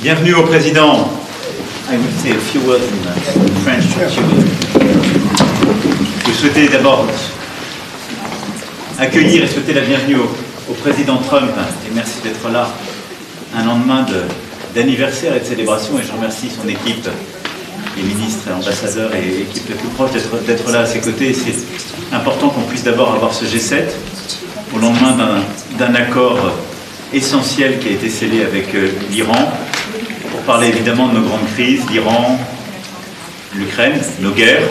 Bienvenue au président. I will say a few words in French. Je souhaitais d'abord accueillir et souhaiter la bienvenue au président Trump et merci d'être là un lendemain d'anniversaire et de célébration, et je remercie son équipe, les ministres et ambassadeurs et l'équipe la plus proche d'être là à ses côtés. C'est important qu'on puisse d'abord avoir ce G7 au lendemain d'un accord essentiel qui a été scellé avec l'Iran pour parler évidemment de nos grandes crises, l'Iran, l'Ukraine, nos guerres,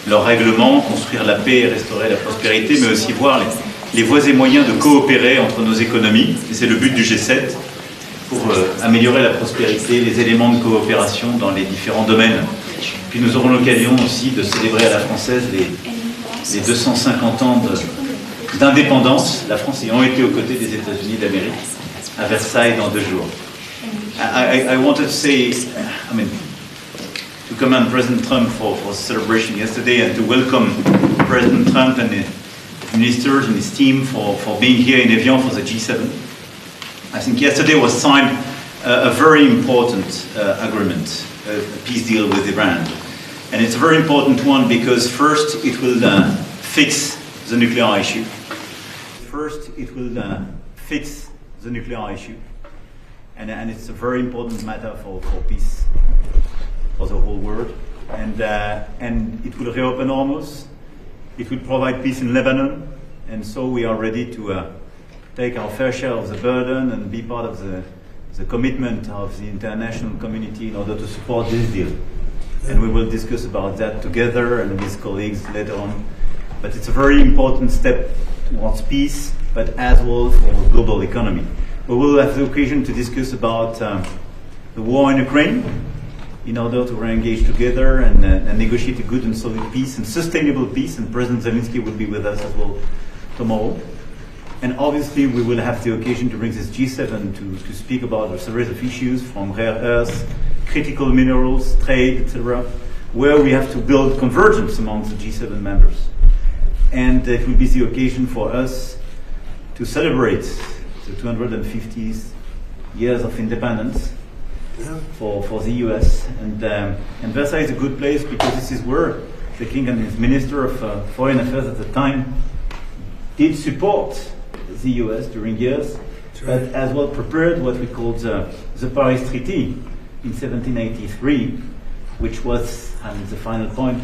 leurs règlements, construire la paix et restaurer la prospérité, mais aussi voir les voies et moyens de coopérer entre nos économies. Et c'est le but du G7 pour améliorer la prospérité, les éléments de coopération dans les différents domaines. Puis nous aurons l'occasion aussi de célébrer à la française les 250 ans d'indépendance, la France ayant été aux côtés des États-Unis d'Amérique à Versailles dans 2 jours. I wanted to say, to commend President Trump for celebration yesterday and to welcome President Trump and his ministers and his team for being here in Evian for the G7. I think yesterday was signed a very important agreement, a peace deal with Iran. And it's a very important one because first it will fix the nuclear issue. First it will fix the nuclear issue. And it's a very important matter for peace for the whole world. And it will reopen Hormuz. It will provide peace in Lebanon. And so we are ready to take our fair share of the burden and be part of the commitment of the international community in order to support this deal. And we will discuss about that together and with colleagues later on. But it's a very important step towards peace, but as well for the global economy. We will have the occasion to discuss about the war in Ukraine in order to re-engage together and negotiate a good and solid peace and sustainable peace. And President Zelensky will be with us as well tomorrow. And obviously we will have the occasion to bring this G7 to speak about a series of issues from rare earths, critical minerals, trade, etc., where we have to build convergence among the G7 members. And it will be the occasion for us to celebrate the 250th years of independence for the US. And Versailles is a good place because this is where the King and his Minister of Foreign Affairs at the time did support the US during years, but as well prepared what we called the Paris Treaty in 1783, which was the final point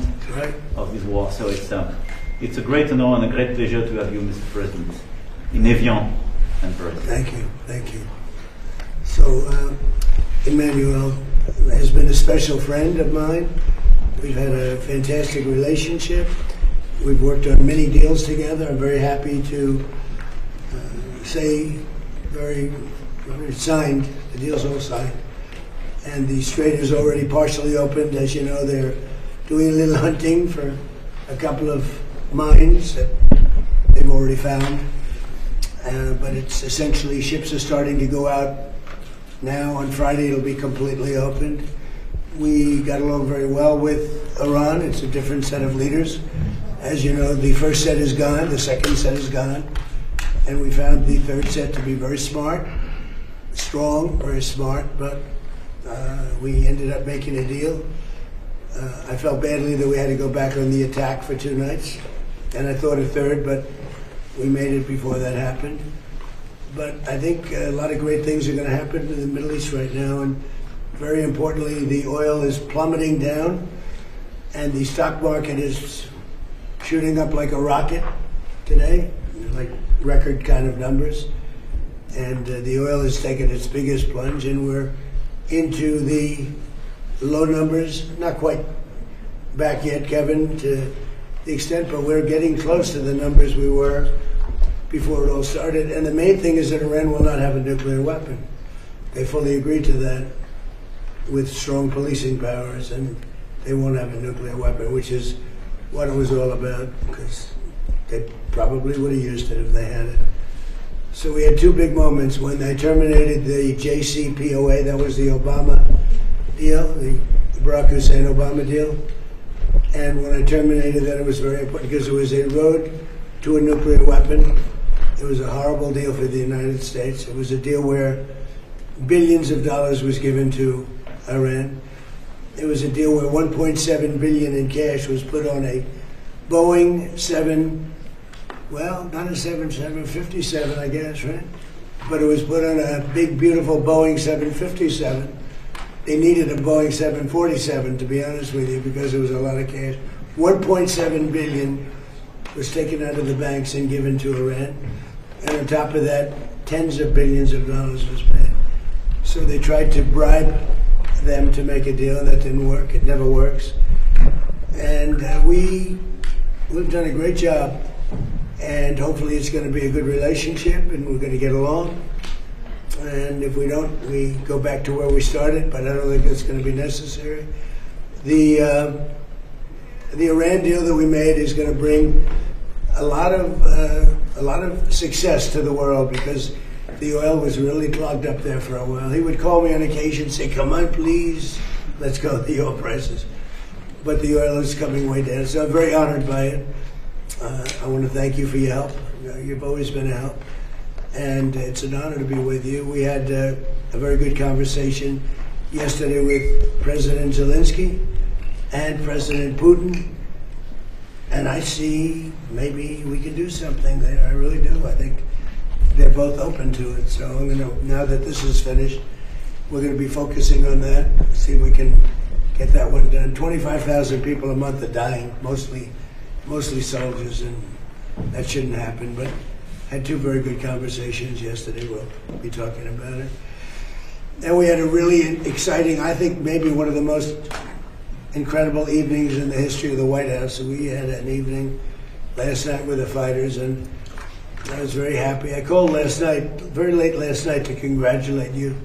of this war. So it's a great honor and a great pleasure to have you, Mr. President, in Evian and Paris. Thank you. So Emmanuel has been a special friend of mine. We've had a fantastic relationship. We've worked on many deals together. I'm very happy to say it's signed. The deal's all signed. And the strait is already partially opened. As you know, they're doing a little hunting for a couple of mines that they've already found. But it's essentially, ships are starting to go out now. On Friday, it'll be completely opened. We got along very well with Iran. It's a different set of leaders. As you know, the first set is gone, the second set is gone. And we found the third set to be very smart, strong, very smart, but we ended up making a deal. I felt badly that we had to go back on the attack for 2 nights, and I thought a third, but we made it before that happened. But I think a lot of great things are going to happen in the Middle East right now, and very importantly, the oil is plummeting down, and the stock market is shooting up like a rocket today, like record kind of numbers. And the oil has taken its biggest plunge, and we're into the low numbers, not quite back yet, Kevin, to the extent, but we're getting close to the numbers we were before it all started. And the main thing is that Iran will not have a nuclear weapon. They fully agreed to that with strong policing powers, and they won't have a nuclear weapon, which is what it was all about, because they probably would have used it if they had it. So we had 2 big moments. When they terminated the JCPOA, that was the Obama deal, the Barack Hussein Obama deal. And when I terminated that, it was very important because it was a road to a nuclear weapon. It was a horrible deal for the United States. It was a deal where billions of dollars was given to Iran. There was a deal where 1.7 billion in cash was put on a Boeing 7, well, not a 757, I guess, right? But it was put on a big, beautiful Boeing 757. They needed a Boeing 747, to be honest with you, because there was a lot of cash. 1.7 billion was taken out of the banks and given to Iran. And on top of that, tens of billions of dollars was paid. So they tried to bribe them to make a deal. That didn't work. It never works. And we've done a great job. And hopefully it's going to be a good relationship and we're going to get along. And if we don't, we go back to where we started, but I don't think that's going to be necessary. The Iran deal that we made is going to bring a lot of success to the world because the oil was really clogged up there for a while. He would call me on occasion and say, "Come on, please, let's go with the oil prices." But the oil is coming way down, so I'm very honored by it. I want to thank you for your help. You've always been a help. And it's an honor to be with you. We had a very good conversation yesterday with President Zelensky and President Putin. And I see maybe we can do something there. I really do. I think they're both open to it. So I'm going to, now that this is finished, we're going to be focusing on that, see if we can get that one done. 25,000 people a month are dying, mostly soldiers, and that shouldn't happen. But had two very good conversations yesterday. We'll be talking about it. And we had a really exciting, I think maybe one of the most incredible evenings in the history of the White House. We had an evening last night with the fighters, and I was very happy. I called last night, very late last night, to congratulate you,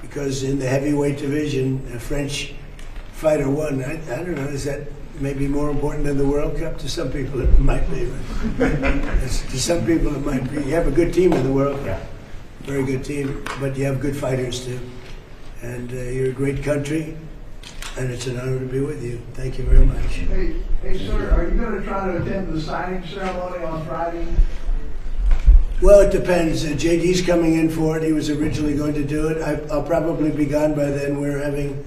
because in the heavyweight division, a French fighter won. I don't know, is that maybe more important than the World Cup? To some people it might be. To some people it might be. You have a good team in the World Cup. Very good team, but you have good fighters too. And you're a great country, and it's an honor to be with you. Thank you very much. Hey sir, are you going to try to attend the signing ceremony on Friday? Well, it depends. JD's coming in for it. He was originally going to do it. I'll probably be gone by then. We're having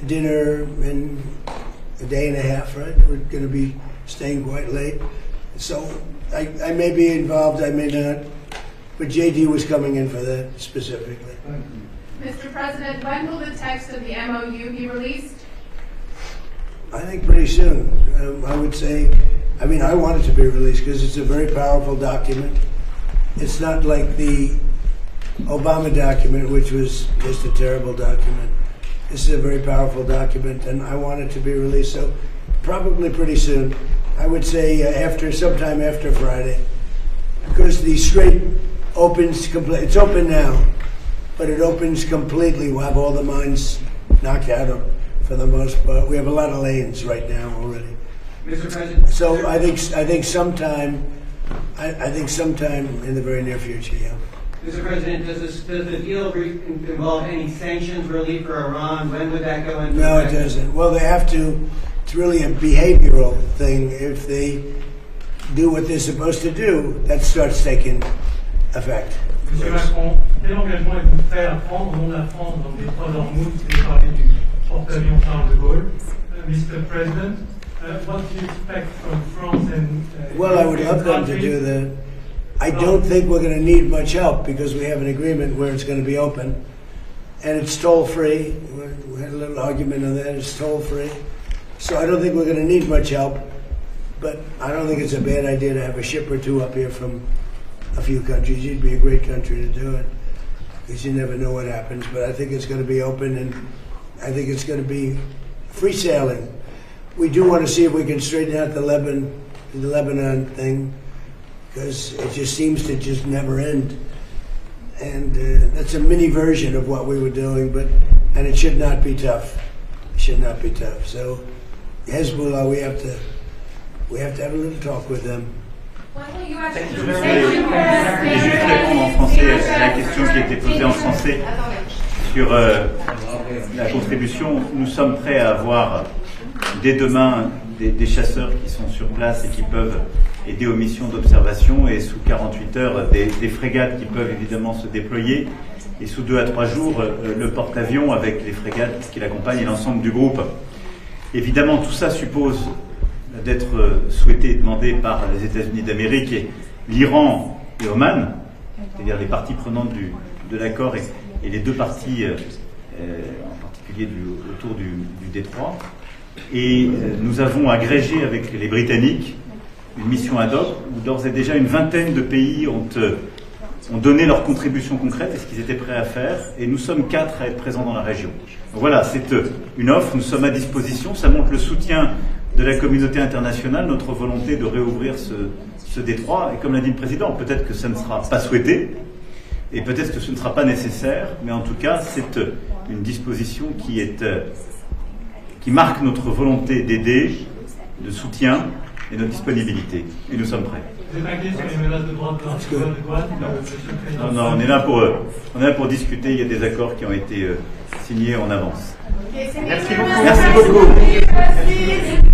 dinner in a day and a half, right? We're going to be staying quite late. So I may be involved, I may not. But JD was coming in for that specifically. Mr. President, when will the text of the MOU be released? I think pretty soon. I would say, I want it to be released because it's a very powerful document. It's not like the Obama document, which was just a terrible document. This is a very powerful document, and I want it to be released. So probably pretty soon. I would say sometime after Friday, because the Strait opens completely. It's open now, but it opens completely. We'll have all the mines knocked out for the most part. We have a lot of lanes right now already. Mr. President. So I think sometime in the very near future, yeah. Mr. President, does the deal involve any sanctions relief for Iran? When would that go into effect? No, it doesn't. Well, they have to. It's really a behavioral thing. If they do what they're supposed to do, that starts taking effect. Monsieur Macron, quel engagement êtes-vous prêt à prendre au nom de la France dans le détroit d'Ormuz et parler du porte-avions Charles de Gaulle? Mr. President, what do you expect from France and well, I would love them to do that. I don't think we're going to need much help because we have an agreement where it's going to be open, and it's toll-free. We had a little argument on that. It's toll-free. So I don't think we're going to need much help, but I don't think it's a bad idea to have a ship or two up here from a few countries. You'd be a great country to do it because you never know what happens, but I think it's going to be open, and I think it's going to be free sailing. We do want to see if we can straighten out the Lebanon thing, because it just seems to just never end. And that's a mini version of what we were doing, and it should not be tough. It should not be tough. So Hezbollah, we have to have a little talk with them. Je vais juste répondre en français à la question qui était posée en français sur la contribution. Nous sommes prêts à avoir dès demain des chasseurs qui sont sur place et qui peuvent aider aux missions d'observation, et sous 48 heures des frégates qui peuvent évidemment se déployer. et sous 2 à 3 jours, le porte-avions avec les frégates qui l'accompagnent et l'ensemble du groupe. Évidemment, tout ça suppose d'être souhaité et demandé par les États-Unis d'Amérique et l'Iran et Oman, c'est-à-dire les parties prenantes de l'accord et les 2 parties, en particulier autour du détroit. Et nous avons agrégé avec les Britanniques une mission ad hoc où d'ores et déjà une vingtaine de pays ont donné leur contribution concrète et ce qu'ils étaient prêts à faire. Et nous sommes 4 à être présents dans la région. Donc voilà, c'est une offre, nous sommes à disposition. Ça montre le soutien de la communauté internationale, notre volonté de réouvrir ce détroit. Et comme l'a dit le Président, peut-être que ça ne sera pas souhaité et peut-être que ce ne sera pas nécessaire, mais en tout cas, c'est une disposition qui marque notre volonté d'aider, de soutien et notre disponibilité. Et nous sommes prêts. Vous êtes inquiet sur les menaces de droit de douane, monsieur le Président? Non, on est là pour discuter. Il y a des accords qui ont été signés en avance. Merci beaucoup. Merci beaucoup. Merci.